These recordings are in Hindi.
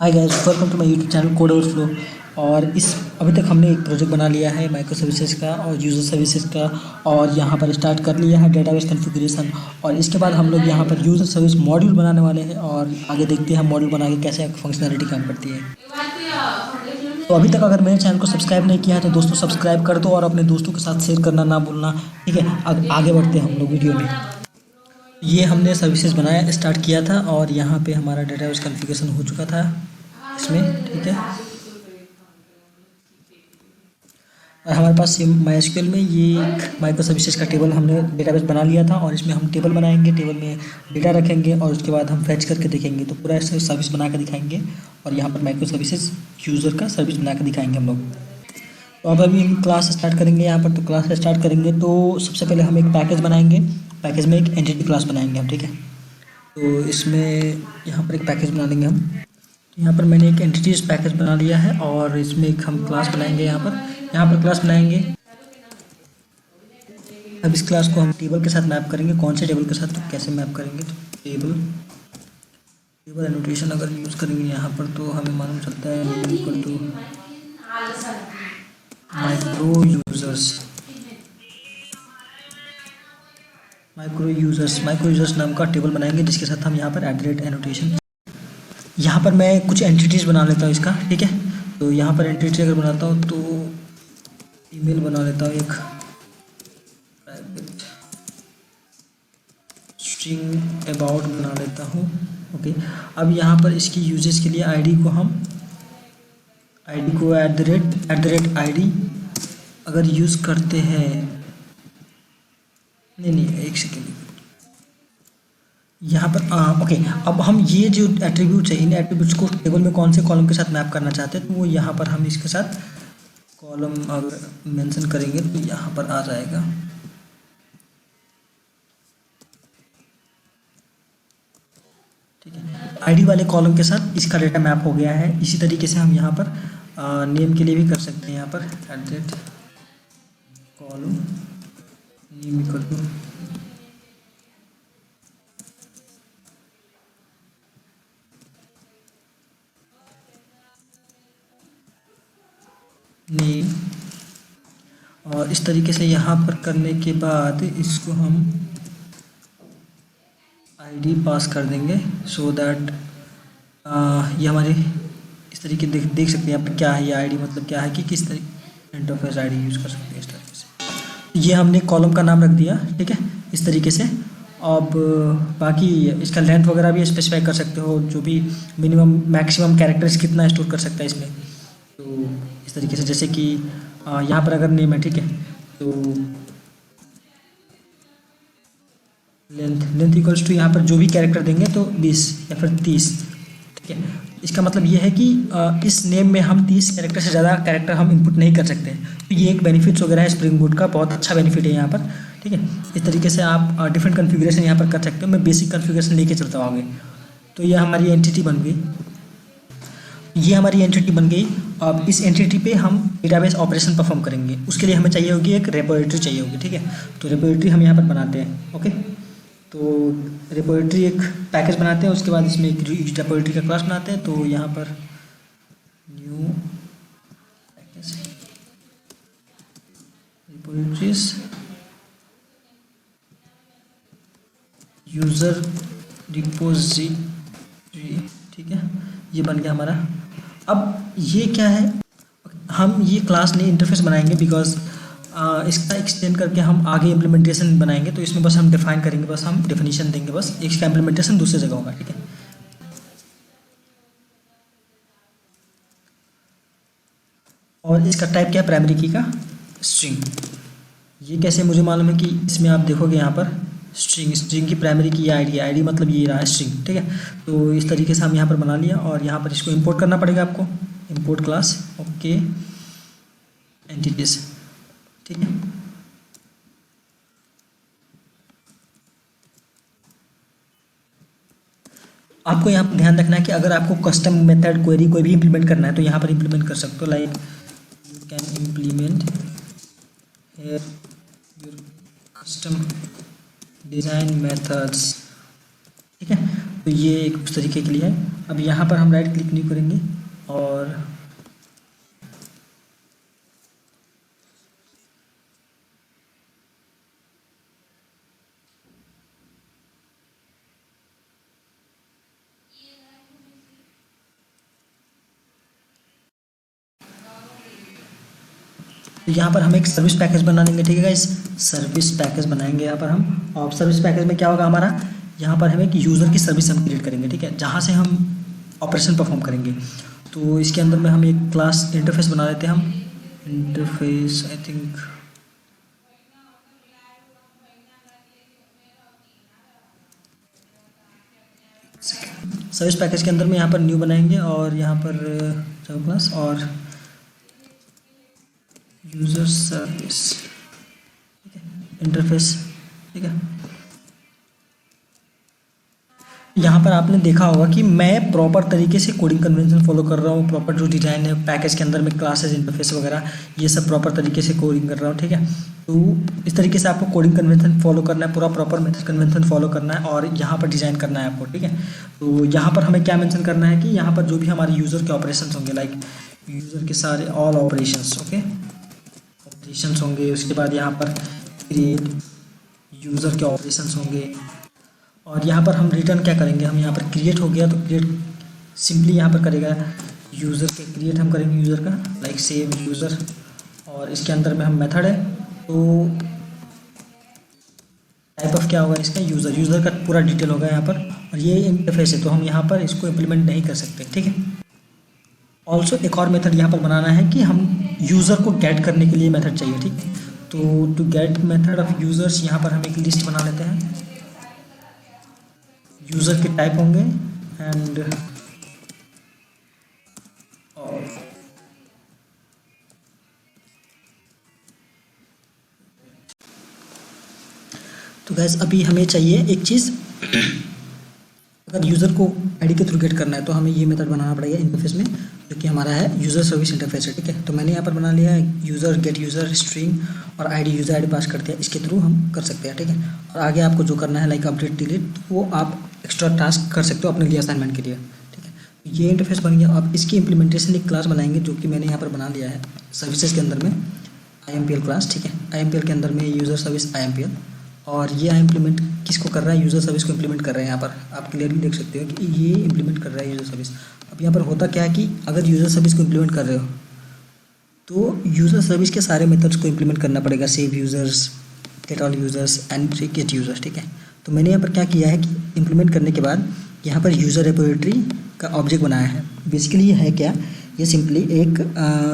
Hi guys, welcome to my YouTube channel code overflow. और इस अभी तक हमने एक प्रोजेक्ट बना लिया है माइक्रो सर्विसेज का और यूज़र सर्विसेज का, और यहाँ पर स्टार्ट कर लिया है डेटाबेस कॉन्फ़िगरेशन। और इसके बाद हम लोग यहाँ पर यूज़र सर्विस मॉड्यूल बनाने वाले हैं और आगे देखते हैं मॉड्यूल बना के कैसे फंक्शनैलिटी काम करती है। तो अभी तक अगर मेरे चैनल को सब्सक्राइब नहीं किया है तो दोस्तों सब्सक्राइब कर दो और अपने दोस्तों के साथ शेयर करना ना भूलना, ठीक है। आगे बढ़ते हैं हम लोग वीडियो में। ये हमने सर्विसेज बनाया स्टार्ट किया था और यहाँ पे हमारा डेटाबेस कॉन्फ़िगरेशन हो चुका था इसमें, ठीक है। और हमारे पास MySQL में ये एक माइक्रो सर्विसेज का टेबल हमने डेटाबेस बना लिया था और इसमें हम टेबल बनाएंगे, टेबल में डेटा रखेंगे और उसके बाद हम फैच करके देखेंगे। तो पूरा ऐसे सर्विस बना के दिखाएंगे और यहाँ पर माइक्रो सर्विसेज यूज़र का सर्विस बना के दिखाएंगे हम लोग। तो अब अभी हम क्लास स्टार्ट करेंगे यहाँ पर। तो क्लास स्टार्ट करेंगे तो सबसे पहले हम एक पैकेज बनाएंगे, पैकेज में एक एंटिटी क्लास बनाएंगे हम, ठीक है। तो इसमें यहाँ पर एक पैकेज बना लेंगे हम। यहाँ पर मैंने एक एंटिटीज पैकेज बना लिया है और इसमें एक हम क्लास बनाएंगे यहाँ पर क्लास बनाएंगे। अब इस क्लास को हम टेबल के साथ मैप करेंगे। कौन से टेबल के साथ, तो कैसे मैप करेंगे, तो टेबल एनोटेशन अगर यूज़ करेंगे यहाँ पर तो हमें मालूम चलता है इक्वल टू माइक्रो यूजर्स नाम का टेबल बनाएंगे जिसके साथ हम यहाँ पर @एनोटेशन। यहाँ पर मैं कुछ एंटिटीज़ बना लेता हूँ इसका, ठीक है। तो यहाँ पर एंटिटी अगर बनाता हूँ तो ईमेल बना लेता हूँ, एक प्राइवेट स्ट्रिंग अबाउट बना लेता हूँ, ओके। अब यहाँ पर इसकी यूजेस के लिए आईडी को @ID अगर यूज़ करते हैं, नहीं एक सेकेंड, यहाँ पर ओके। अब हम ये जो एट्रीब्यूट्स है इन एट्रीब्यूट्स को टेबल में कौन से कॉलम के साथ मैप करना चाहते हैं तो वो यहाँ पर हम इसके साथ कॉलम अगर मेंशन करेंगे तो यहाँ पर आ जाएगा, ठीक है। आईडी वाले कॉलम के साथ इसका डेटा मैप हो गया है। इसी तरीके से हम यहाँ पर नेम के लिए भी कर सकते हैं। यहाँ पर @column name equal to name, और इस तरीके से यहाँ पर करने के बाद इसको हम आईडी पास कर देंगे सो दैट ये हमारे इस तरीके देख सकते हैं यहाँ पर क्या है, ये आईडी मतलब क्या है कि किस तरीके इंटरफेस आईडी यूज़ कर सकते हैं इस तरीके से। ये हमने कॉलम का नाम रख दिया, ठीक है, इस तरीके से। अब बाकी इसका लेंथ वगैरह भी स्पेसिफाई कर सकते हो, जो भी मिनिमम मैक्सिमम कैरेक्टर्स कितना स्टोर कर सकता है इसमें। तो इस तरीके से जैसे कि यहाँ पर अगर नेम है, ठीक है, तो लेंथ इक्वल्स टू यहाँ पर जो भी कैरेक्टर देंगे तो 20 या फिर 30, ठीक है। इसका मतलब ये है कि इस नेम में हम 30 कैरेक्टर से ज़्यादा कैरेक्टर हम इनपुट नहीं कर सकते। तो ये एक बेनिफिट्स वगैरह है स्प्रिंग बूट का, बहुत अच्छा बेनिफिट है यहाँ पर, ठीक है। इस तरीके से आप डिफरेंट कन्फिग्रेशन यहाँ पर कर सकते हो। मैं बेसिक कन्फिग्रेशन लेके चलता हूँ आगे। तो ये हमारी एंटिटी बन गई, ये हमारी एंटिटी बन गई। अब इस एंटिटी पे हम डेटाबेस ऑपरेशन परफॉर्म करेंगे। उसके लिए हमें चाहिए होगी एक रेपोजिटरी चाहिए होगी, ठीक है। तो रेपोजिटरी हम यहाँ पर बनाते हैं, ओके। तो रेपोजिटरी एक पैकेज बनाते हैं, उसके बाद इसमें एक रेपोजिटरी का क्लास बनाते हैं। तो यहाँ पर new package repositories user repository, ठीक है, ये बन गया हमारा। अब ये क्या है, हम ये क्लास नहीं इंटरफेस बनाएंगे बिकॉज इसका एक्सटेंड करके हम आगे इम्प्लीमेंटेशन बनाएंगे। तो इसमें बस हम डिफाइन करेंगे, बस हम डेफिनेशन देंगे, बस इसका इम्प्लीमेंटेशन दूसरी जगह होगा, ठीक है। और इसका टाइप क्या है, प्राइमरी की का स्ट्रिंग। ये कैसे मुझे मालूम है कि इसमें आप देखोगे यहाँ पर स्ट्रिंग की प्राइमरी की आईडी मतलब ये रहा है स्ट्रिंग, ठीक है। तो इस तरीके से हम यहाँ पर बना लिया और यहाँ पर इसको इंपोर्ट करना पड़ेगा आपको, इंपोर्ट क्लास, ओके, एंटिटीज, ठीक है। आपको यहाँ पर ध्यान रखना है कि अगर आपको कस्टम मेथड क्वेरी कोई भी इंप्लीमेंट करना है तो यहाँ पर इंप्लीमेंट कर सकते हो, like you can implement here your custom design methods, ठीक है। तो ये एक उस तरीके के लिए है। अब यहाँ पर हम राइट क्लिक नहीं करेंगे और तो यहाँ पर हम एक सर्विस पैकेज बना लेंगे, ठीक है गाइस। सर्विस पैकेज बनाएंगे यहाँ पर हम, और सर्विस पैकेज में क्या होगा हमारा, यहाँ पर हम एक यूज़र की सर्विस हम क्रिएट करेंगे, ठीक है, जहाँ से हम ऑपरेशन परफॉर्म करेंगे। तो इसके अंदर में हम एक क्लास इंटरफेस बना लेते हैं, हम interface I think service package के अंदर में यहाँ पर न्यू बनाएंगे और यहाँ पर जावा क्लास और यूज़र सर्विस, ठीक है, इंटरफेस, ठीक है। यहाँ पर आपने देखा होगा कि मैं प्रॉपर तरीके से कोडिंग कन्वेंशन फॉलो कर रहा हूँ, प्रॉपर जो डिज़ाइन है पैकेज के अंदर में क्लासेस इंटरफेस वगैरह ये सब प्रॉपर तरीके से कोडिंग कर रहा हूँ, ठीक है। तो इस तरीके से आपको कोडिंग कन्वेंशन फॉलो करना है, पूरा प्रॉपर मेथड कन्वेंशन फॉलो करना है और यहाँ पर डिज़ाइन करना है आपको, ठीक है। तो यहाँ पर हमें क्या मेंशन करना है कि यहाँ पर जो भी हमारे यूज़र के ऑपरेशंस होंगे, लाइक यूज़र के सारे ऑल ऑपरेशंस, ओके, ऑपरेशंस होंगे। उसके बाद यहाँ पर क्रिएट यूज़र के ऑपरेशंस होंगे और यहाँ पर हम रिटर्न क्या करेंगे, हम यहाँ पर क्रिएट हो गया तो क्रिएट सिंपली यहाँ पर करेगा यूज़र के, क्रिएट हम करेंगे यूज़र का, लाइक सेव यूज़र, और इसके अंदर में हम मेथड है तो टाइप ऑफ क्या होगा इसका, यूज़र, यूज़र का पूरा डिटेल होगा यहाँ पर, और ये इंटरफेस है तो हम यहाँ पर इसको इम्प्लीमेंट नहीं कर सकते, ठीक है। ऑल्सो एक और मेथड यहाँ पर बनाना है कि हम यूज़र को गेट करने के लिए मेथड चाहिए, ठीक है। तो to get method of users यहाँ पर हम एक लिस्ट बना लेते हैं, यूज़र के टाइप होंगे एंड तो गैस अभी हमें चाहिए एक चीज़, अगर यूज़र को आईडी के थ्रू गेट करना है तो हमें ये मेथड बनाना पड़ेगा इंटरफेस में, जो कि हमारा है यूज़र सर्विस इंटरफेस है, ठीक है। तो मैंने यहाँ पर बना लिया है यूज़र गेट यूज़र स्ट्रिंग और आईडी, यूज़र आईडी पास करते हैं, इसके थ्रू हम कर सकते हैं, ठीक है। और आगे आपको जो करना है लाइक अपडेट डिलीट, वो आप एक्स्ट्रा टास्क कर सकते हो अपने लिए असाइनमेंट के लिए, ठीक है। ये इंटरफेस बन गया। अब इसकी इम्प्लीमेंटेशन एक क्लास बनाएंगे जो कि मैंने यहाँ पर बना लिया है सर्विसेज के अंदर में, IMPL क्लास, ठीक है। IMPL के अंदर में यूज़र सर्विस IMPL, और ये इम्प्लीमेंट किसको कर रहा है, यूज़र सर्विस को इम्प्लीमेंट कर रहे हैं। यहाँ पर आप क्लियरली देख सकते हो कि ये इम्प्लीमेंट कर रहा है यूज़र सर्विस। अब यहाँ पर होता क्या है कि अगर यूज़र सर्विस को इम्प्लीमेंट कर रहे हो तो यूज़र सर्विस के सारे मेथड्स को इम्प्लीमेंट करना पड़ेगा, save users, get all users and get users, ठीक है। तो मैंने यहाँ पर क्या किया है कि इम्प्लीमेंट करने के बाद यहाँ पर यूज़र रिपोजिटरी का ऑब्जेक्ट बनाया है। बेसिकली ये है क्या, ये सिंपली एक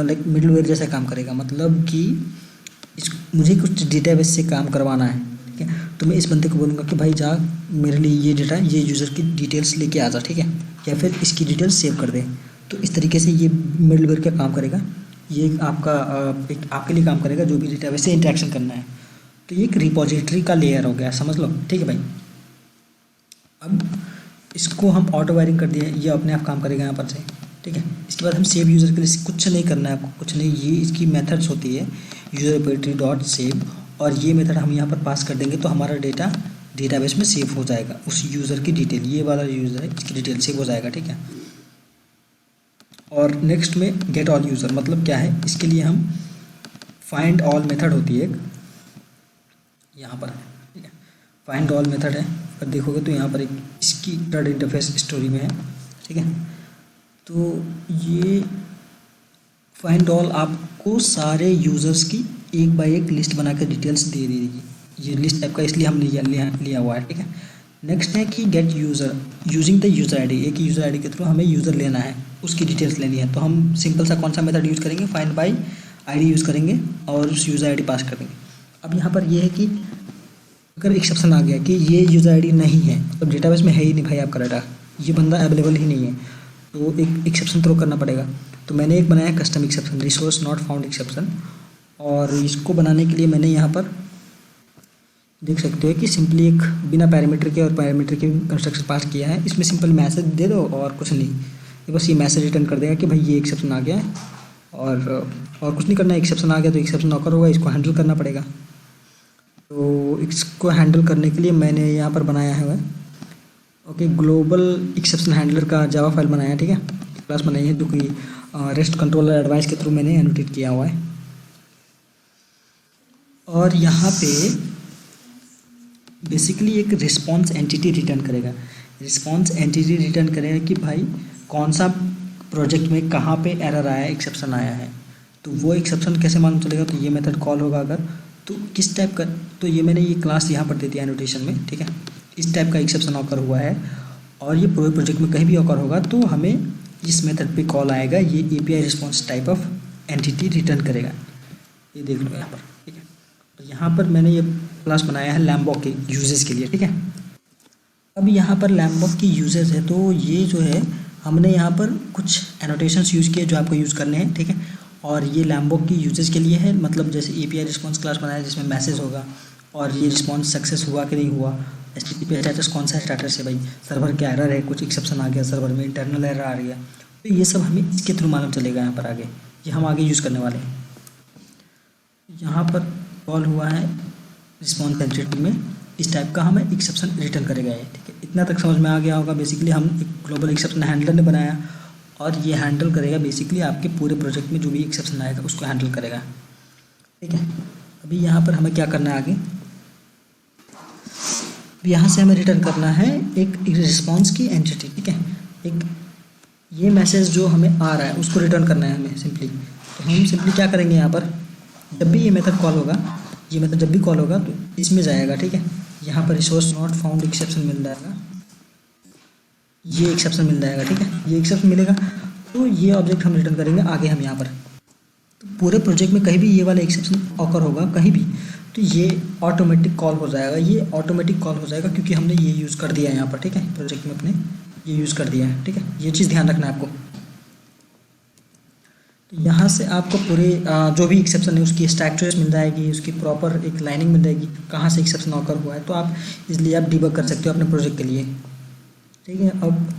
लाइक मिडलवेयर जैसा काम करेगा, मतलब कि मुझे कुछ डेटाबेस से काम करवाना है, ठीक है। तो मैं इस बंदे को बोलूँगा कि भाई जा मेरे लिए ये डेटा, ये यूज़र की डिटेल्स लेके आ जा, ठीक है, या फिर इसकी डिटेल्स सेव कर दे। तो इस तरीके से ये मिडलवेयर क्या काम करेगा, ये आपका एक आपके लिए काम करेगा जो भी डेटाबेस से इंटरेक्शन करना है। तो ये एक रिपोजिटरी का लेयर हो गया, समझ लो, ठीक है भाई। अब इसको हम ऑटो वायरिंग कर दिए, ये अपने आप काम करेगा यहाँ पर से, ठीक है। इसके बाद हम सेव यूज़र के लिए कुछ नहीं करना है आपको, कुछ नहीं, ये इसकी मेथड्स होती है यूज़र रिपोजिटरी डॉट सेव, और ये मेथड हम यहाँ पर पास कर देंगे तो हमारा डेटा डेटाबेस में सेव हो जाएगा, उस यूज़र की डिटेल, ये वाला यूज़र है इसकी डिटेल सेव हो जाएगा, ठीक है। और नेक्स्ट में गेट ऑल यूज़र, मतलब क्या है, इसके लिए हम फाइंड ऑल मेथड होती है एक, यहाँ पर है, ठीक है, फाइंड ऑल मेथड है। पर देखोगे तो यहाँ पर एक इसकी डॉट इंटरफेस स्टोरी में है, ठीक है। तो ये फाइंड ऑल आपको सारे यूज़र्स की एक बाय एक लिस्ट बना कर डिटेल्स दे देगी, ये लिस्ट टाइप का इसलिए हमने लिया हुआ है, ठीक है। नेक्स्ट है कि gate user using the user ID, एक यूज़र आईडी के थ्रू हमें यूज़र लेना है, उसकी डिटेल्स लेनी है। तो हम सिंपल सा कौन सा मेथड यूज़ करेंगे, फाइंड बाय आईडी यूज़ करेंगे और उस यूज़र आईडी पास कर देंगे। अब यहाँ पर ये है कि अगर एक्सेप्शन आ गया कि ये यूज़र आईडी नहीं है, मतलब डेटाबेस में है ही नहीं भाई आपका डाटा, ये बंदा अवेलेबल ही नहीं है, तो एक एक्सेप्शन थ्रो करना पड़ेगा। तो मैंने एक बनाया custom exception, resource not found exception, और इसको बनाने के लिए मैंने यहाँ पर देख सकते हो कि सिंपली एक बिना पैरामीटर के और पैरामीटर के कंस्ट्रक्शन पास किया है। इसमें सिंपल मैसेज दे दो और कुछ नहीं, ये बस ये मैसेज रिटर्न कर देगा कि भाई ये एक्सेप्शन आ गया है, और कुछ नहीं करना है। एक्सेप्शन आ गया तो एक्सेप्शन ऑकर होगा, इसको हैंडल करना पड़ेगा। तो इसको हैंडल करने के लिए मैंने यहाँ पर बनाया है ओके, ग्लोबल एक्सेप्शन हैंडलर का जावा फाइल बनाया है, ठीक है, क्लास बनाई है जो कि रेस्ट कंट्रोलर एडवाइस के थ्रू मैंने एनोटेट किया हुआ है। और यहाँ पे बेसिकली एक रिस्पॉन्स एंटिटी रिटर्न करेगा। रिस्पॉन्स एंटिटी रिटर्न करेगा कि भाई कौन सा प्रोजेक्ट में कहाँ पे एरर आया है, एक्सेप्शन आया है। तो वो एक्सेप्शन कैसे मालूम चलेगा, तो ये मेथड कॉल होगा अगर, तो किस टाइप का, तो ये मैंने ये क्लास यहाँ पर दे दिया एनोटेशन में, ठीक है। इस टाइप का एक्सेप्शन ऑकर हुआ है और ये पूरे प्रोजेक्ट में कहीं भी ऑकर होगा तो हमें इस मेथड पे कॉल आएगा, ये API response type of entity return करेगा। ये देख लो यहाँ पर, ठीक है। तो यहाँ पर मैंने ये क्लास बनाया है लैम्बॉक के यूजेस के लिए, ठीक है। अब यहाँ पर लैम्बॉक की यूजेस है, तो ये जो है हमने यहाँ पर कुछ एनोटेशंस यूज़ किए जो आपको यूज़ करने हैं, ठीक है। और ये लैम्बॉक की यूजेस के लिए है, मतलब जैसे एपीआई रिस्पॉन्स क्लास बनाया जिसमें मैसेज होगा और ये रिस्पॉन्स सक्सेस हुआ कि नहीं हुआ, HTTP स्टेटस कौन सा स्टेटस है, भाई सर्वर का एरर है, कुछ एक्सेप्शन आ गया सर्वर में, इंटरनल एरर आ गया, तो ये सब हमें इसके थ्रू मालूम चलेगा यहाँ पर आगे, ये हम आगे यूज़ करने वाले हैं। यहाँ पर कॉल हुआ है रिस्पॉन्स एंटिटी में, इस टाइप का हमें एक्सेप्शन रिटर्न करेगा ये, ठीक है। इतना तक समझ में आ गया होगा। बेसिकली हम एक ग्लोबल एक्सेप्शन हैंडलर ने बनाया और ये हैंडल करेगा बेसिकली आपके पूरे प्रोजेक्ट में जो भी एक्सेप्शन आएगा उसको हैंडल करेगा, ठीक है। अभी यहाँ पर हमें क्या करना है आगे, यहाँ से हमें रिटर्न करना है एक रिस्पॉन्स की एंटिटी, ठीक है। एक ये मैसेज जो हमें आ रहा है उसको रिटर्न करना है हमें सिंपली। तो हम सिंपली क्या करेंगे, यहाँ पर जब भी ये मेथड कॉल होगा, ये मेथड जब भी कॉल होगा तो इसमें जाएगा, ठीक है। यहाँ पर रिसोर्स नॉट फाउंड एक्सेप्शन मिल जाएगा, ये एक्सेप्शन मिल जाएगा, ठीक है। ये एक्सेप्शन मिलेगा तो ये ऑब्जेक्ट हम रिटर्न करेंगे आगे हम यहाँ पर। तो पूरे प्रोजेक्ट में कहीं भी ये वाला एक्सेप्शन ऑकर होगा कहीं भी, तो ये ऑटोमेटिक कॉल हो जाएगा, ये ऑटोमेटिक कॉल हो जाएगा क्योंकि हमने ये यूज़ कर दिया है यहाँ पर, ठीक है। प्रोजेक्ट में अपने ये यूज़ कर दिया है, ठीक है। ये चीज़ ध्यान रखना है आपको। तो यहाँ से आपको पूरे जो भी एक्सेप्शन है उसकी स्टैक ट्रेस मिल जाएगी, उसकी प्रॉपर एक लाइनिंग मिल जाएगी कहाँ से एक्सेप्शन ऑकर हुआ है, तो आप इसलिए आप डिबग कर सकते हो अपने प्रोजेक्ट के लिए, ठीक है। अब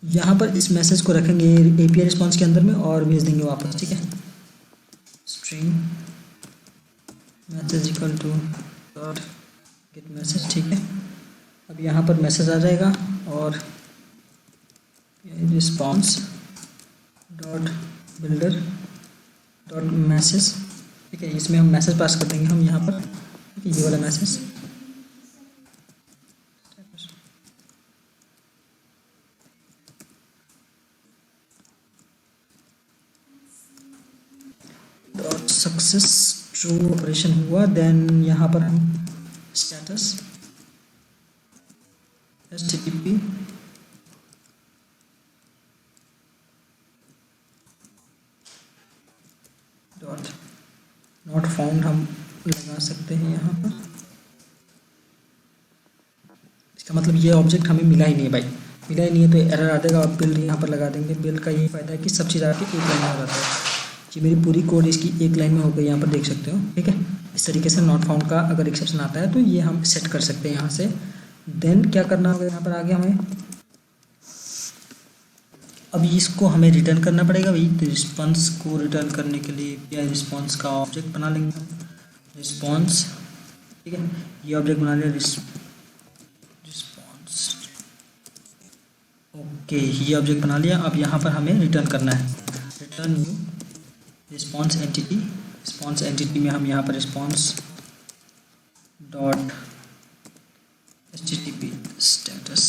यहाँ पर इस मैसेज को रखेंगे एपीआई रिस्पॉन्स के अंदर में और भेज देंगे वापस, ठीक है। String message equal to dot gate message, ठीक है। अब यहाँ पर मैसेज आ जाएगा और response dot builder dot message, ठीक है। इसमें हम मैसेज पास कर देंगे हम यहाँ पर, ठीक है, ये वाला message. Dot success true operation हुआ, देन यहाँ पर हम status HTTP dot not found हम लगा सकते हैं यहाँ पर। इसका मतलब ये ऑब्जेक्ट हमें मिला ही नहीं है भाई, मिला ही नहीं है तो एरर आ जाएगा। आप बिल्ड यहाँ पर लगा देंगे, बिल्ड का यही फ़ायदा है कि सब चीज़ आके एक लाइन में हो जाता है। जी मेरी पूरी कोड इसकी एक लाइन में हो गई, यहाँ पर देख सकते हो, ठीक है। इस तरीके से नॉट फाउंड का अगर एक्सेप्शन आता है तो ये हम सेट कर सकते हैं यहाँ से। देन क्या करना होगा यहाँ पर आगे हमें, अब इसको हमें रिटर्न करना पड़ेगा भाई। तो रिस्पॉन्स को रिटर्न करने के लिए क्या रिस्पॉन्स का ऑब्जेक्ट बना लेंगे हम, रिस्पॉन्स, ठीक है। ये ऑब्जेक्ट बना लिया रिस्पॉन्स, ओके, ये ऑब्जेक्ट बना लिया। अब यहाँ पर हमें रिटर्न करना है, return new response entity. Response entity में हम यहाँ पर response dot HTTP status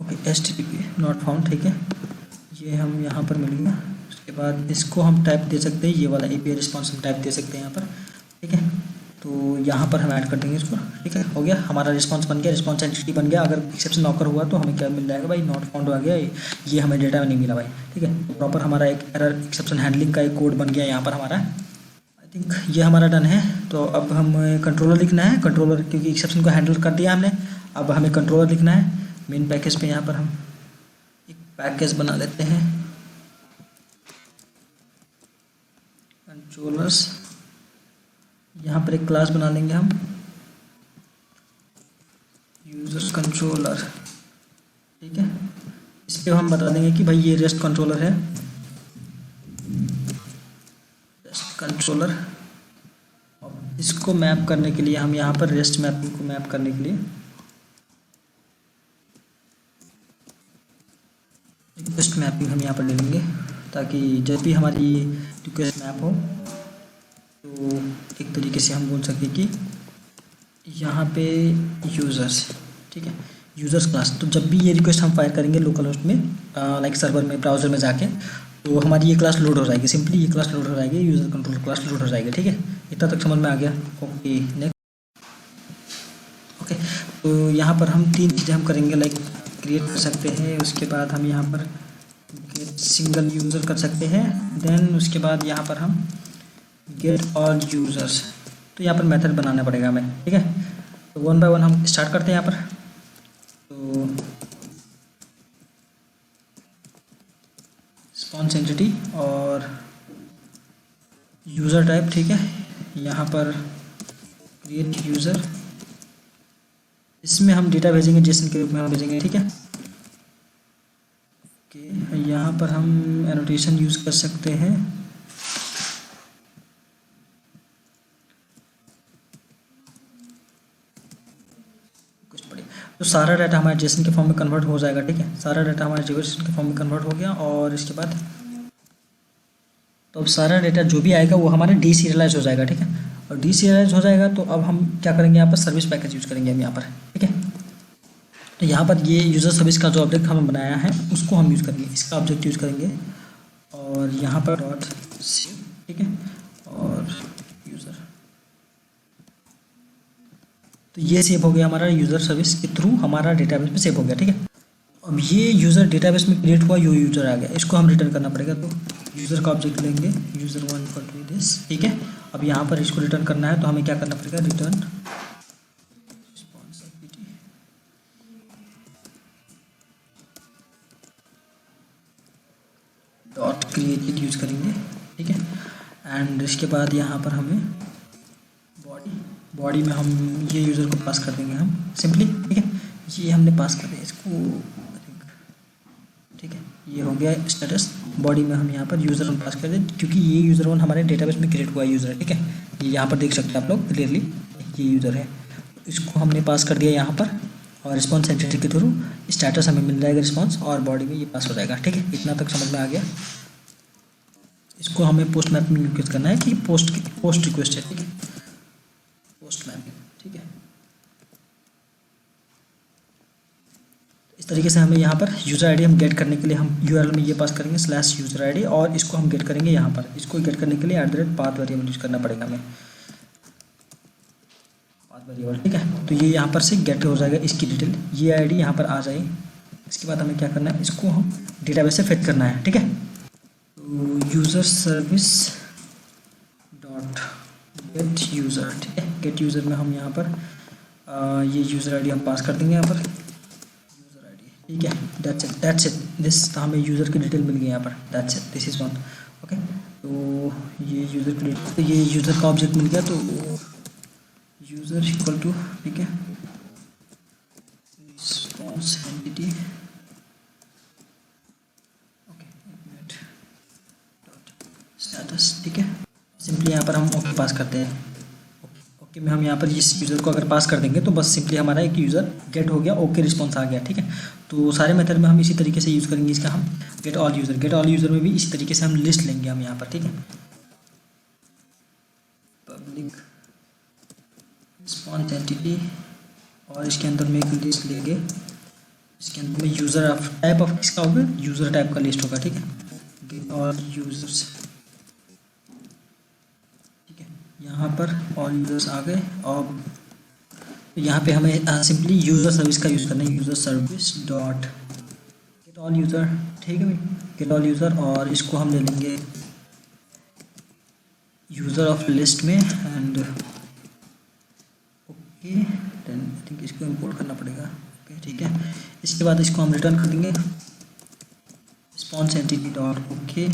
okay HTTP not found, ठीक है। ये हम यहाँ पर मिल गया। उसके बाद इसको हम टाइप दे सकते हैं, ये वाला API रिस्पॉन्स हम टाइप दे सकते हैं यहाँ पर, ठीक है। तो यहाँ पर हम ऐड कर देंगे इसको, ठीक है। हो गया, हमारा रिस्पॉन्स बन गया, रिस्पॉन्स एंटिटी बन गया। अगर एक्सेप्शन ऑकर हुआ तो हमें क्या मिल जाएगा भाई, नॉट फाउंड आ गया, ये हमें डेटा नहीं मिला भाई, ठीक है। प्रॉपर हमारा एक एरर एक्सेप्शन हैंडलिंग का एक कोड बन गया यहाँ पर हमारा। आई थिंक ये हमारा डन है। तो अब हम कंट्रोलर लिखना है, कंट्रोलर क्योंकि एक्सेप्शन को हैंडल कर दिया हमने, अब हमें कंट्रोलर लिखना है। मेन पैकेज पे यहाँ पर हम एक पैकेज बना लेते हैं, कंट्रोलर्स। यहाँ पर एक क्लास बना लेंगे हम, यूजर कंट्रोलर, ठीक है। इस पर हम बता देंगे कि भाई ये रेस्ट कंट्रोलर है, रेस्ट कंट्रोलर। इसको इसको मैप करने के लिए हम यहाँ पर रेस्ट मैपिंग को मैप करने के लिए रिक्वेस्ट मैपिंग हम यहाँ पर ले लेंगे, ताकि जब भी हमारी रिक्वेस्ट मैप हो तो एक तरीके से हम बोल सकें कि यहाँ पे यूज़र्स, ठीक है, यूज़र्स क्लास। तो जब भी ये रिक्वेस्ट हम फायर करेंगे लोकल होस्ट में, लाइक सर्वर में, ब्राउज़र में जाके, तो हमारी ये क्लास लोड हो जाएगी, सिंपली ये क्लास लोड हो जाएगी, यूज़र कंट्रोल क्लास लोड हो जाएगी, ठीक है। इतना तक समझ में आ गया? Okay, next. ओके, तो यहाँ पर हम 3 चीज़ें हम करेंगे, लाइक क्रिएट कर सकते हैं, उसके बाद हम यहाँ पर गेट सिंगल यूज़र कर सकते हैं, देन उसके बाद यहाँ पर हम गेट ऑल यूज़र्स। तो यहाँ पर मेथड बनाना पड़ेगा हमें, ठीक है। तो 1 बाय 1 हम स्टार्ट करते हैं यहाँ पर। तो रिस्पॉन्स एंटिटी और यूज़र टाइप, ठीक है। यहाँ पर क्रिएट यूज़र, इसमें हम डेटा भेजेंगे, जेसन के रूप में हम भेजेंगे, ठीक है। ओके, यहाँ पर हम एनोटेशन यूज़ कर सकते हैं। तो सारा डाटा हमारे जेसन के फॉर्म में कन्वर्ट हो जाएगा, ठीक है। सारा डाटा हमारे जेसन के फॉर्म में कन्वर्ट हो गया, और इसके बाद तो अब सारा डाटा जो भी आएगा वो हमारे डीसीरियलाइज हो जाएगा, ठीक है। और डीसीरियलाइज हो जाएगा तो अब हम क्या करेंगे, यहाँ पर सर्विस पैकेज यूज़ करेंगे हम यहाँ पर, ठीक है। तो यहाँ पर ये यूज़र सर्विस का जो ऑब्जेक्ट हमने बनाया है उसको हम यूज़ करेंगे, इसका ऑब्जेक्ट यूज़ करेंगे, और यहाँ पर डॉट सेव, ठीक है, और यूज़र। तो ये सेव हो गया हमारा यूज़र सर्विस के थ्रू, हमारा डेटाबेस में सेव हो गया, ठीक है। अब ये यूज़र डेटाबेस में क्रिएट हुआ, यो यूज़र आ गया, इसको हम रिटर्न करना पड़ेगा। तो यूज़र का ऑब्जेक्ट लेंगे, यूज़र1 इक्वल टू दिस, ठीक है। अब यहाँ पर इसको रिटर्न करना है, तो हमें क्या करना पड़ेगा, return responsibility dot created use करेंगे, ठीक है। एंड इसके बाद यहाँ पर हमें बॉडी में हम ये यूज़र को पास कर देंगे हम सिंपली, ठीक है। ये हमने पास कर दिया इसको, ठीक है। ये हो गया स्टेटस। बॉडी में हम यहाँ पर यूज़र1 पास कर दें, क्योंकि ये यूज़र1 हमारे डेटाबेस में क्रिएट हुआ यूज़र है, ठीक है। ये यहाँ पर देख सकते हैं आप लोग क्लियरली, ये यूज़र है। इसको हमने पास कर दिया यहाँ पर, और रिस्पॉन्स एंटिटी के थ्रू स्टेटस हमें मिल जाएगा रिस्पॉन्स, और बॉडी में ये पास हो जाएगा, ठीक है। इतना तक समझ में आ गया। इसको हमें पोस्ट मैप में यूज करना है कि पोस्ट रिक्वेस्ट है, ठीक है, पोस्ट मैपिंग, ठीक है। इस तरीके से हमें यहाँ पर यूज़र आईडी हम गेट करने के लिए हम यूआरएल में ये पास करेंगे /यूज़र आईडी, और इसको हम गेट करेंगे यहाँ पर। इसको गेट करने के लिए @path वेरिएबल यूज करना पड़ेगा हमें, पाथ वेरिएबल, ठीक है। तो ये यहाँ पर से गेट हो जाएगा इसकी डिटेल, ये आईडी यहाँ पर आ जाए। इसके बाद हमें क्या करना है, इसको हम डेटाबेस से फेच करना है, ठीक है। तो user service dot gate user, ठीक है। गेट यूज़र में हम यहाँ पर ये यूज़र आईडी हम पास कर देंगे यहाँ पर, यूज़र आईडी, ठीक है। दैट्स इट दिस, हमें यूज़र की डिटेल मिल गई यहाँ पर, that's it, this is one, okay. तो ये यूज़र की डिटेल, तो ये यूज़र का ऑब्जेक्ट मिल गया, तो यूज़र इक्वल टू, ठीक है, रिस्पॉन्स एंटिटी, ओके, एक मिनट, डॉट स्टेटस, ठीक है। सिंपली यहाँ पर हम ओके पास करते हैं। ओके में हम यहाँ पर इस यूज़र को अगर पास कर देंगे तो बस सिंपली हमारा एक यूज़र गेट हो गया, ओके रिस्पॉन्स आ गया, ठीक है। तो सारे मेथड में हम इसी तरीके से यूज़ करेंगे इसका, हम गेट ऑल यूज़र में भी इसी तरीके से हम लिस्ट लेंगे हम यहाँ पर, ठीक है। पब्लिक रिस्पॉन्स एंटिटी, और इसके अंदर में एक लिस्ट लेंगे, इसके अंदर में यूज़र टाइप ऑफ इसका होगा, यूज़र टाइप का लिस्ट होगा, ठीक है। गेट ऑल यूज़र्स, यहाँ पर ऑल यूज़र्स आ गए। और यहाँ पे हमें सिंपली यूज़र सर्विस का यूज़ करना है, user service dot get all user, ठीक है भाई, गेट ऑल यूज़र। और इसको हम ले लेंगे यूज़र ऑफ लिस्ट में, and okay, then I think इसको इंपोर्ट करना पड़ेगा, ओके, ठीक है। इसके बाद इसको हम रिटर्न कर देंगे response entity dot okay,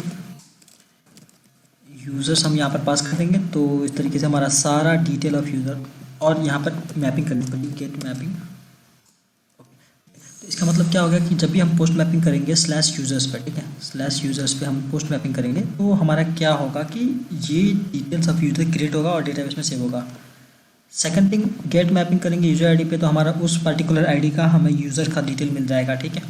users हम यहाँ पर पास कर देंगे। तो इस तरीके से हमारा सारा डिटेल ऑफ यूज़र, और यहाँ पर मैपिंग करनी पड़ेगी, गेट मैपिंग। तो इसका मतलब क्या होगा कि जब भी हम पोस्ट मैपिंग करेंगे /यूज़र्स पर, ठीक है, /यूज़र्स पे हम पोस्ट मैपिंग करेंगे, तो हमारा क्या होगा कि ये डिटेल्स ऑफ यूज़र क्रिएट होगा और डेटाबेस में सेव होगा, सेकंड थिंग, गेट मैपिंग करेंगे यूज़र आईडी पे तो हमारा उस पर्टिकुलर आईडी का हमें यूज़र का डिटेल मिल जाएगा, ठीक है।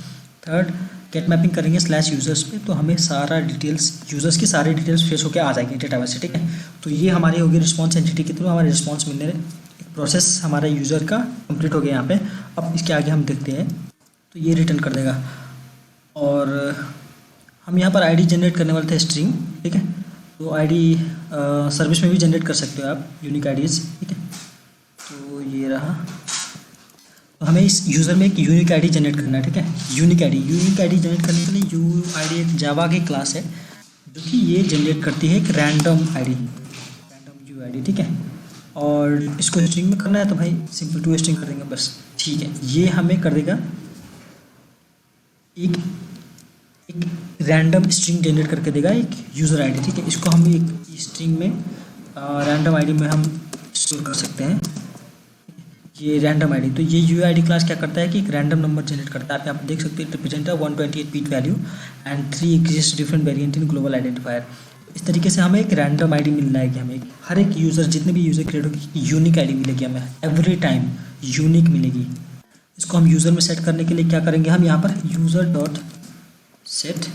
थर्ड, गेट मैपिंग करेंगे स्लैश यूज़र्स पे तो हमें सारा डिटेल्स, यूज़र्स की सारी डिटेल्स फेस होकर आ जाएगी डेटाबेस से, ठीक है। तो ये हमारी होगी रिस्पॉन्स एंटिटी के थ्रू हमारे रिस्पॉन्स मिलने, एक प्रोसेस हमारा यूज़र का कंप्लीट हो गया यहाँ पे। अब इसके आगे हम देखते हैं, तो ये रिटर्न कर देगा। और हम यहाँ पर आईडी जनरेट करने वाले थे स्ट्रिंग, ठीक है। तो आईडी सर्विस में भी जनरेट कर सकते हो आप यूनिक आईडीज़, ठीक है। तो ये रहा, तो हमें इस यूज़र में एक यूनिक आईडी जनरेट करना है, ठीक है। यूनिक आईडी जनरेट करने के लिए यू आईडी एक जावा की क्लास है जो कि ये जनरेट करती है एक random ID, random you ID, ठीक है। और इसको स्ट्रिंग में करना है तो भाई सिंपल टू स्ट्रिंग कर देंगे बस, ठीक है। ये हमें कर देगा एक रैंडम स्ट्रिंग जनरेट करके देगा एक यूज़र आईडी, ठीक है। इसको हम एक स्ट्रिंग में रैंडम आईडी में हम स्टोर कर सकते हैं, ये रैंडम आईडी। तो ये यू आईडी क्लास क्या करता है कि एक रैंडम नंबर जनरेट करता है। आप यहाँ पर देख सकते हैं represent 128 bit value and 3 exist different variant in global identifier. इस तरीके से हमें एक रैंडम आईडी मिल रहा है कि हमें हर एक यूज़र, जितने भी यूज़र क्रिएट होगी यूनिक आईडी मिलेगी हमें, एवरी टाइम यूनिक मिलेगी। इसको हम यूज़र में सेट करने के लिए क्या करेंगे, हम यहाँ पर user dot set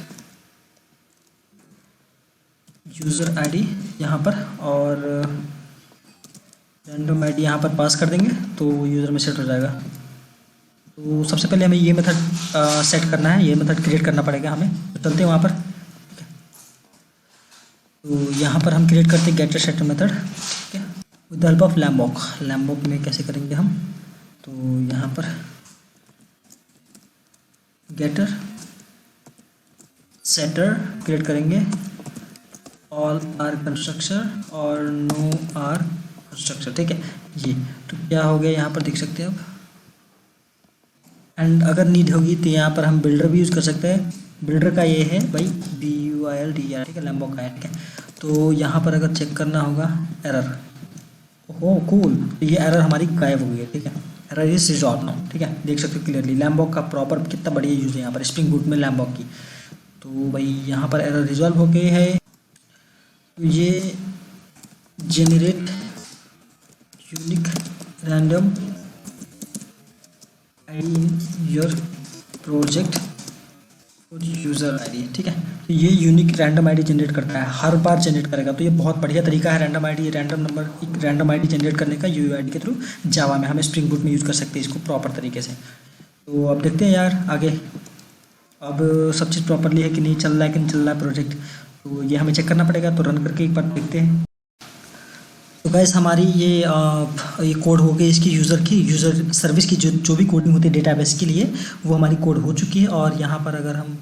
user ID यहाँ पर और रैंडम आईडी यहाँ पर पास कर देंगे तो यूज़र में सेट हो जाएगा। तो सबसे पहले हमें ये मेथड सेट करना है, ये मेथड क्रिएट करना पड़ेगा हमें। तो चलते हैं वहाँ पर, ठीक है। तो यहाँ पर हम क्रिएट करते हैं गेटर सेटर मेथड, ठीक है, विद द हेल्प ऑफ लैम्बॉक। लैम्बॉक में कैसे करेंगे हम, तो यहाँ पर गेटर सेटर क्रिएट करेंगे ऑल आर कंस्ट्रक्टर और नो आर कंस्ट्रक्टर, ठीक है। ये तो क्या हो गया यहाँ पर देख सकते हैं आप। एंड अगर नीड होगी तो यहाँ पर हम बिल्डर भी यूज़ कर सकते हैं। बिल्डर का ये है भाई BUILDR, ठीक है, लैम्बॉक का है, ठीक है। तो यहाँ पर अगर चेक करना होगा एरर, ओहो कूल, तो ये एरर हमारी गायब हो गई है, ठीक है। एरर इज रिजॉल्व नाउ, ठीक है, देख सकते हो क्लियरली लैम्बॉक का प्रॉपर कितना बढ़िया यूज़ है यहाँ पर स्प्रिंग बूट में लैम्बॉक की। तो भाई यहाँ पर एरर रिजॉल्व हो गई है। तो ये generate unique random ID in your project और यूज़र आईडी, ठीक है। तो ये यूनिक रैंडम आईडी जनरेट करता है, हर बार जनरेट करेगा। तो ये बहुत बढ़िया तरीका है रैंडम आईडी, रैंडम नंबर, एक रैंडम आईडी जनरेट करने का यूआईडी के थ्रू जावा में। हम स्प्रिंग बूट में यूज़ कर सकते हैं इसको प्रॉपर तरीके से। तो अब देखते हैं यार आगे, अब सब चीज़ प्रॉपरली है कि नहीं, चल रहा है कि नहीं चल रहा है प्रोजेक्ट, तो ये हमें चेक करना पड़ेगा। तो रन करके एक बार देखते हैं। तो गाइस हमारी ये कोड हो गई इसकी यूज़र सर्विस की जो भी कोडिंग होती है डेटाबेस के लिए, वो हमारी कोड हो चुकी है। और यहाँ पर अगर हम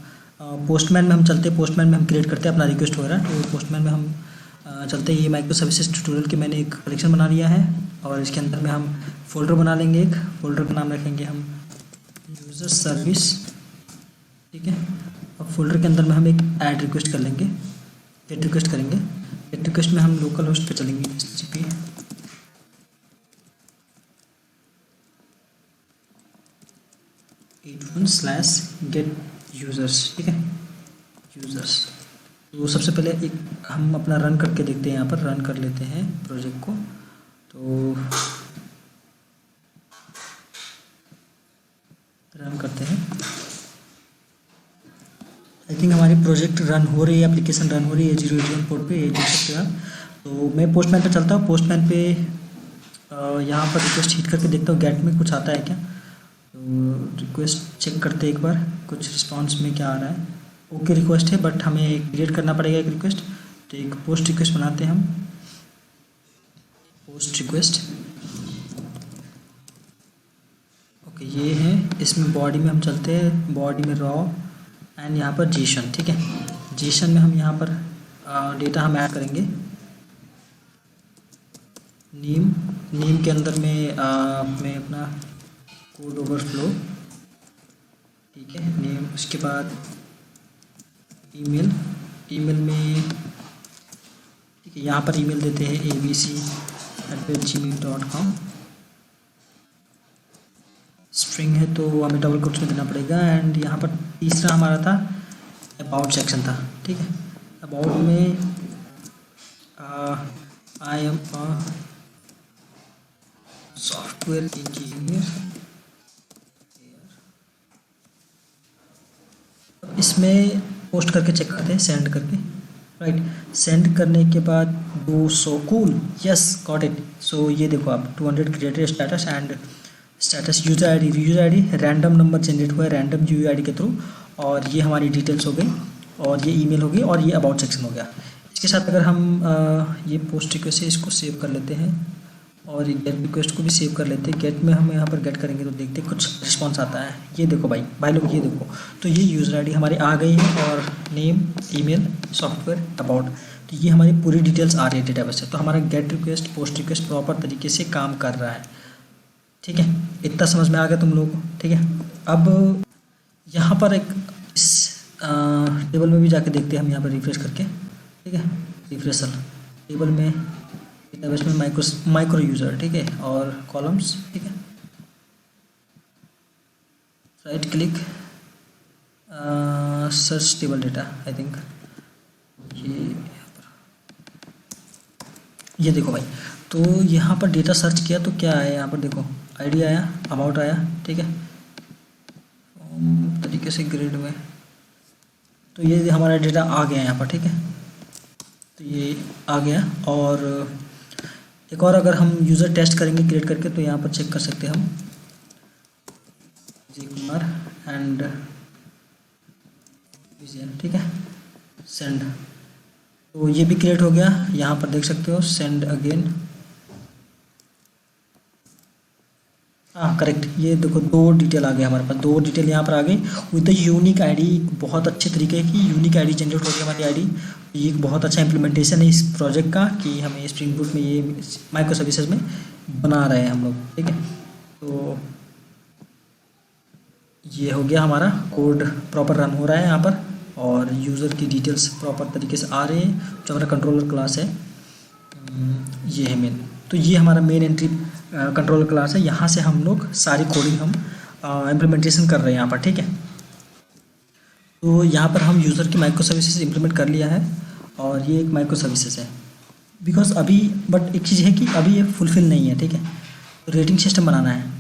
पोस्टमैन में हम चलते हैं, पोस्टमैन में हम क्रिएट करते हैं अपना रिक्वेस्ट वगैरह। तो पोस्टमैन में हम चलते हैं, ये माइक्रो सर्विसेज ट्यूटोरियल के मैंने एक कलेक्शन बना लिया है और इसके अंदर में हम फोल्डर बना लेंगे। एक फोल्डर का नाम रखेंगे हम यूज़र सर्विस, ठीक है। अब फोल्डर के अंदर में हम एक ऐड रिक्वेस्ट कर लेंगे, गेट रिक्वेस्ट करेंगे। गेट रिक्वेस्ट में हम लोकल होस्ट पे चलेंगे, HTTP /get users, ठीक है, यूज़र्स। तो सबसे पहले एक हम अपना रन करके देखते हैं, यहाँ पर रन कर लेते हैं प्रोजेक्ट को। तो रन करते हैं, आई थिंक हमारी प्रोजेक्ट रन हो रही है, एप्लीकेशन रन हो रही है 081 पोर्ट पे, ये देख सकते हो आप। तो मैं पोस्टमैन पे चलता हूँ, पोस्टमैन पे यहाँ पर रिक्वेस्ट हिट करके देखता हूँ गेट में कुछ आता है क्या। तो रिक्वेस्ट चेक करते हैं एक बार, कुछ रिस्पांस में क्या आ रहा है। ओके रिक्वेस्ट है, बट हमें क्रिएट करना पड़ेगा एक रिक्वेस्ट। तो एक पोस्ट रिक्वेस्ट बनाते हैं हम, पोस्ट रिक्वेस्ट, ओके ये है। इसमें बॉडी में हम चलते हैं, बॉडी में रॉ एंड यहाँ पर जेसन, ठीक है। जेसन में हम यहाँ पर डेटा हम ऐड करेंगे, नेम के अंदर में मैं अपना कोड ओवरफ्लो, ठीक है, नेम। उसके बाद ईमेल में, ठीक है, यहाँ पर ईमेल देते हैं abc@gmail.com। स्ट्रिंग है तो हमें डबल कोट्स में देना पड़ेगा। एंड यहाँ पर तीसरा हमारा था अबाउट सेक्शन था, ठीक है। अबाउट में आई एम सॉफ्टवेयर इंजीनियर, इसमें पोस्ट करके चेक करते हैं, सेंड करके, राइट। सेंड करने के बाद 200 कूल, यस गॉट इट। सो ये देखो आप 200 created status and status user ID random number generate हुआ है रैंडम यूजर आईडी के थ्रू, और ये हमारी डिटेल्स हो गई, और ये ईमेल हो गई, और ये अबाउट सेक्शन हो गया। इसके साथ अगर हम ये पोस्ट रिक्वेस्ट है इसको सेव कर लेते हैं, और ये गेट रिक्वेस्ट को भी सेव कर लेते हैं। गेट में हम यहाँ पर गेट करेंगे तो देखते हैं कुछ रिस्पॉन्स आता है। ये देखो भाई लोग, ये देखो, तो ये यूज़र आईडी हमारी आ गई है, और नेम, ईमेल, सॉफ्टवेयर, अबाउट, तो ये हमारी पूरी डिटेल्स आ रही है डेटाबेस से। तो हमारा gate request, post request proper तरीके से काम कर रहा है, ठीक है। इतना समझ में आ गया तुम लोगों को, ठीक है। अब यहाँ पर एक इस टेबल में भी जाके देखते हैं हम, यहाँ पर रिफ्रेश करके, ठीक है। रिफ्रेशल टेबल में डेटाबेस में माइक्रो यूज़र, ठीक है, और कॉलम्स, ठीक है। Right click, search table data, I think ये देखो भाई, तो यहाँ पर डेटा सर्च किया तो क्या आया, यहाँ पर देखो आईडी आया, अबाउट आया, ठीक है, तरीके से ग्रेड में, तो ये हमारा डेटा आ गया यहाँ पर, ठीक है। तो ये आ गया, और एक और अगर हम यूज़र टेस्ट करेंगे क्रिएट करके, तो यहाँ पर चेक कर सकते हैं हम, विजय कुमार एंड विजय, ठीक है, सेंड, तो ये भी क्रिएट हो गया। यहाँ पर देख सकते हो, सेंड अगेन, हाँ करेक्ट, ये देखो 2 डिटेल आ गए हमारे पास, 2 डिटेल यहाँ पर आ गई विद द यूनिक आईडी। बहुत अच्छे तरीके की यूनिक आईडी जनरेट हो गई हमारी आईडी। ये एक बहुत अच्छा इम्प्लीमेंटेशन है इस प्रोजेक्ट का, कि हमें स्प्रिंग बूट में ये माइक्रो सर्विसेज में बना रहे हैं हम लोग, ठीक है। तो ये हो गया हमारा कोड, प्रॉपर रन हो रहा है यहाँ पर, और यूज़र की डिटेल्स प्रॉपर तरीके से आ रहे हैं। जो हमारा कंट्रोलर क्लास है, ये है मेन, तो ये हमारा मेन एंट्री कंट्रोलर क्लास है। यहाँ से हम लोग सारी कोडिंग हम इम्प्लीमेंटेशन कर रहे हैं यहाँ पर, ठीक है। तो यहाँ पर हम यूज़र की माइक्रो सर्विसेज इम्प्लीमेंट कर लिया है, और ये एक माइक्रो सर्विसेज है, बिकॉज अभी बट एक चीज़ है कि अभी ये फुलफिल नहीं है, ठीक है। तो रेटिंग सिस्टम बनाना है,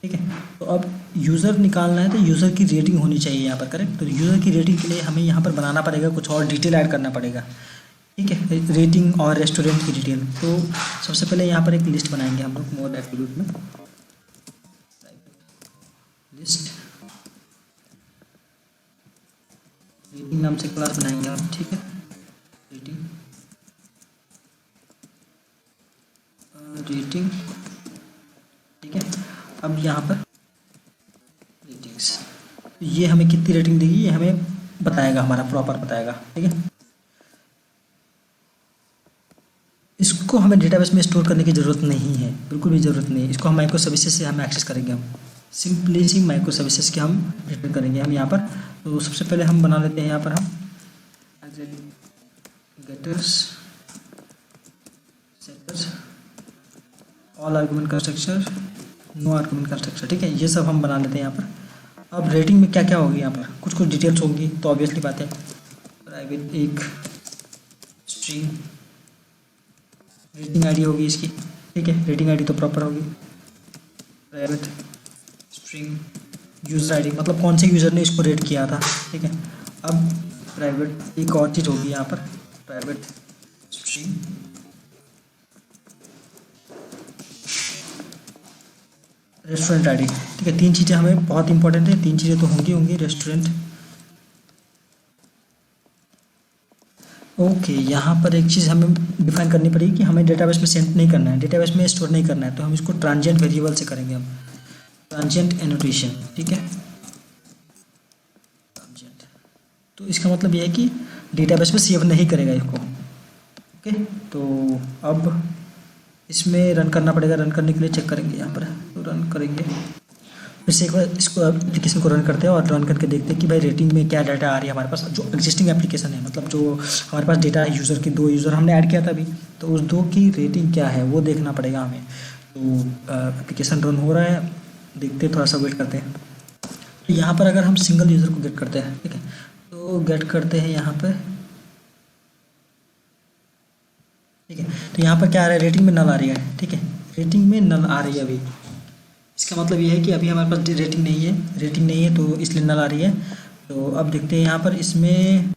ठीक है। तो अब यूज़र निकालना है, तो यूज़र की रेटिंग होनी चाहिए यहाँ पर, करेक्ट। तो यूज़र की रेटिंग के लिए हमें यहाँ पर बनाना पड़ेगा, कुछ और डिटेल ऐड करना पड़ेगा, ठीक है, रेटिंग और रेस्टोरेंट की डिटेल। तो सबसे पहले यहाँ पर एक लिस्ट बनाएंगे हम लोग मोड एट्रीब्यूट में, लिस्ट रेटिंग नाम से क्लास बनाएंगे हम, ठीक है, रेटिंग रेटिंग, ठीक है। अब यहाँ पर रेटिंग्स, ये हमें कितनी रेटिंग देगी ये हमें बताएगा, हमारा प्रॉपर बताएगा, ठीक है। इसको हमें डेटाबेस में स्टोर करने की ज़रूरत नहीं है, बिल्कुल भी ज़रूरत नहीं है। इसको हम माइक्रो सर्विसेज से हम एक्सेस करेंगे, हम सिंपली सी माइक्रो सर्विसेज के हम रिटर्न करेंगे हम यहाँ पर। तो सबसे पहले हम बना लेते हैं यहाँ पर हम getters, setters, all argument constructor, no argument constructor, ठीक है, ये सब हम बना लेते हैं यहाँ पर। अब रेटिंग में क्या क्या होगी, यहाँ पर कुछ कुछ डिटेल्स होंगी, तो ऑब्वियसली बात है प्राइवेट एक स्ट्रिंग रेटिंग आईडी होगी इसकी, ठीक है, रेटिंग आईडी तो प्रॉपर होगी, प्राइवेट स्ट्रिंग यूज़र आईडी, मतलब कौन से यूज़र ने इसको रेट किया था, ठीक है। अब प्राइवेट एक और चीज़ होगी यहाँ पर, प्राइवेट स्ट्रिंग रेस्टोरेंट आईडी, ठीक है। 3 चीज़ें हमें बहुत इंपॉर्टेंट है, 3 चीज़ें तो होंगी रेस्टोरेंट, ओके। यहाँ पर एक चीज़ हमें डिफाइन करनी पड़ेगी कि हमें डेटाबेस में सेंड नहीं करना है, डेटाबेस में स्टोर नहीं करना है, तो हम इसको ट्रांजिएंट वेरिएबल से करेंगे, हम ट्रांजिएंट एनोटेशन, ठीक है, ट्रांजिएंट। तो इसका मतलब ये है कि डेटाबेस में सेव नहीं करेगा इसको, ओके। तो अब इसमें रन करना पड़ेगा, रन करने के लिए चेक करेंगे यहाँ पर, तो रन करेंगे, फिर से एक बार इसको एप्लीकेशन को रन करते हैं और रन करके देखते हैं कि भाई रेटिंग में क्या डाटा आ रही है हमारे पास। जो एग्जिस्टिंग एप्लीकेशन है, मतलब जो हमारे पास डेटा है यूज़र की, 2 यूज़र हमने ऐड किया था अभी, तो उस 2 की रेटिंग क्या है वो देखना पड़ेगा हमें। तो एप्लीकेशन रन हो रहा है, देखते हैं, थोड़ा सा वेट करते हैं। तो यहाँ पर अगर हम सिंगल यूज़र को गेट करते हैं, ठीक है, तो गेट करते हैं यहाँ पर, ठीक है। तो यहाँ पर क्या आ रहा है, रेटिंग में नल आ रही है, ठीक है, रेटिंग में नल आ रही है अभी। इसका मतलब ये है कि अभी हमारे पास रेटिंग नहीं है तो इसलिए नल आ रही है। तो अब देखते हैं यहाँ पर इसमें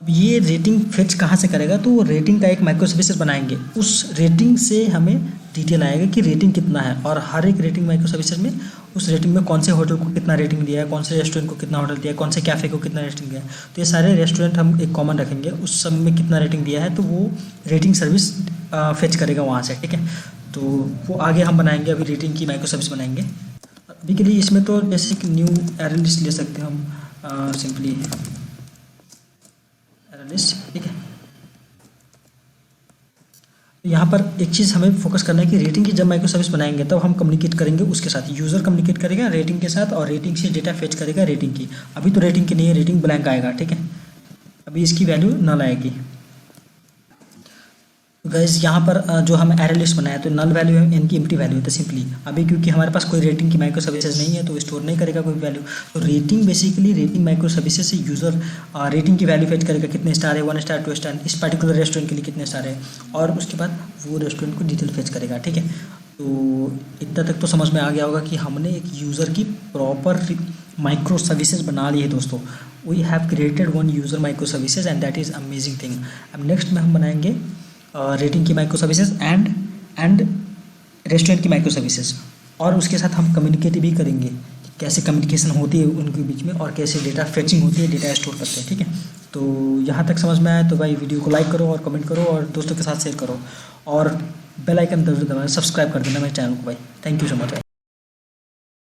अब ये रेटिंग फेच कहाँ से करेगा, तो रेटिंग का एक माइक्रो सर्विसेज बनाएंगे, उस रेटिंग से हमें डिटेल आएगा कि रेटिंग कितना है, और हर एक रेटिंग माइक्रो सर्विसेज में उस रेटिंग में कौन से होटल को कितना रेटिंग दिया है, कौन से रेस्टोरेंट को कितना होटल दिया है, कौन से कैफ़े को कितना रेटिंग दिया है। तो ये सारे रेस्टोरेंट हम एक कॉमन रखेंगे, उस सब में कितना रेटिंग दिया है तो वो रेटिंग सर्विस फेच करेगा वहाँ से, ठीक है। तो वो आगे हम बनाएंगे, अभी रेटिंग की माइक्रो सर्विस बनाएंगे। अभी के लिए इसमें तो बेसिक न्यू एरर लिस्ट ले सकते हैं हम, सिंपली एरर लिस्ट, ठीक है। यहाँ पर एक चीज़ हमें फोकस करना है कि रेटिंग की जब माइक्रो सर्विस बनाएंगे तब हम कम्युनिकेट करेंगे उसके साथ, यूज़र कम्युनिकेट करेगा रेटिंग के साथ और रेटिंग से डेटा फेच करेगा रेटिंग की। अभी तो रेटिंग की नहीं है, रेटिंग ब्लैंक आएगा, ठीक है। अभी इसकी वैल्यू नल आएगी। तो गाइस यहाँ पर जो हम एरर लिस्ट बनाया तो नल वैल्यू है, इनकी एम्प्टी वैल्यू है। तो सिंपली अभी क्योंकि हमारे पास कोई रेटिंग की माइक्रो सर्विसेज नहीं है तो स्टोर नहीं करेगा कोई वैल्यू। तो rating basically rating micro services से यूज़र रेटिंग की वैल्यू फेच करेगा, कितने स्टार है, 1 स्टार 2 स्टार, इस पर्टिकुलर रेस्टोरेंट के लिए कितने स्टार है, और उसके बाद वो रेस्टोरेंट को डिटेल फेच करेगा, ठीक है। तो इतना तक तो समझ में आ गया होगा कि हमने एक यूज़र की प्रॉपर माइक्रो सर्विसेज बना ली है दोस्तों। We have created one user micro services and that is amazing thing. अब नेक्स्ट में हम बनाएंगे रेटिंग की माइक्रो सर्विसेज एंड रेस्टोरेंट की माइक्रो सर्विसेज, और उसके साथ हम कम्युनिकेट भी करेंगे कि कैसे कम्युनिकेशन होती है उनके बीच में और कैसे डेटा फेचिंग होती है, डेटा स्टोर करते हैं, ठीक है। तो यहाँ तक समझ में आया तो भाई वीडियो को लाइक करो और कमेंट करो और दोस्तों के साथ शेयर करो, और बेल आइकन जरूर दबाएं, सब्सक्राइब कर देना मेरे चैनल को भाई। थैंक यू सो मच भाई।